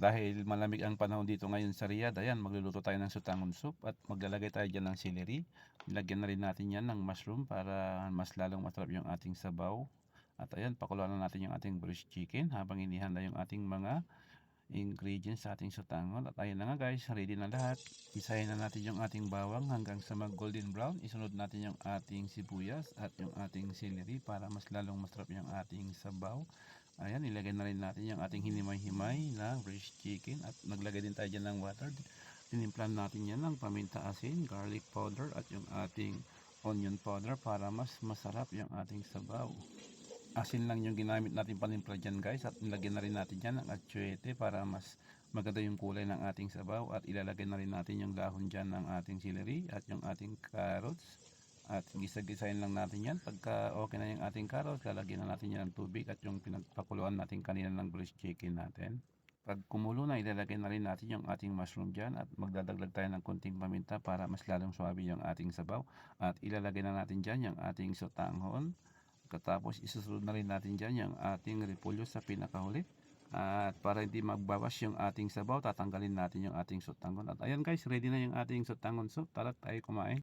dahil malamig ang panahon dito ngayon sa Riyadh, ayan, magluluto tayo ng sutangon soup at maglalagay tayo dyan ng celery. Nilagyan na rin natin yan ng mushroom para mas lalong masarap yung ating sabaw. At ayan, pakuluan na natin yung ating braised chicken habang inihanda yung ating mga ingredients sa ating sutangon. At ayun na nga guys, ready na lahat. Isahin na natin yung ating bawang hanggang sa mag golden brown. Isunod natin yung ating sibuyas at yung ating celery para mas lalong masarap yung ating sabaw. Ayan, ilagay na rin natin yung ating hinimay-himay na braised chicken at naglagay din tayo dyan ng water. Tinimplan natin yan ng paminta asin, garlic powder at yung ating onion powder para mas masarap yung ating sabaw. Asin lang yung ginamit natin panimpla dyan guys, at nilagyan na rin natin dyan ng atsuete para mas maganda yung kulay ng ating sabaw, at ilalagay na rin natin yung dahon dyan ng ating celery at yung ating carrots. At gisa-gisahin lang natin yan. Pagka okay na yung ating carrots, lalagyan na natin yan ng tubig at yung pinagpakuluan natin kanina ng braised chicken natin. Pag kumulo na, ilalagay na rin natin yung ating mushroom dyan at magdadagdag tayo ng konting paminta para mas lalong swabe yung ating sabaw. At ilalagay na natin dyan yung ating sotanghon. Pagkatapos isusunod na rin natin dyan yung ating repolyo sa pinakahuli. At para hindi magbawas yung ating sabaw, tatanggalin natin yung ating sotanghon. At ayan guys, ready na yung ating sotanghon soup. Tara tayo kumain.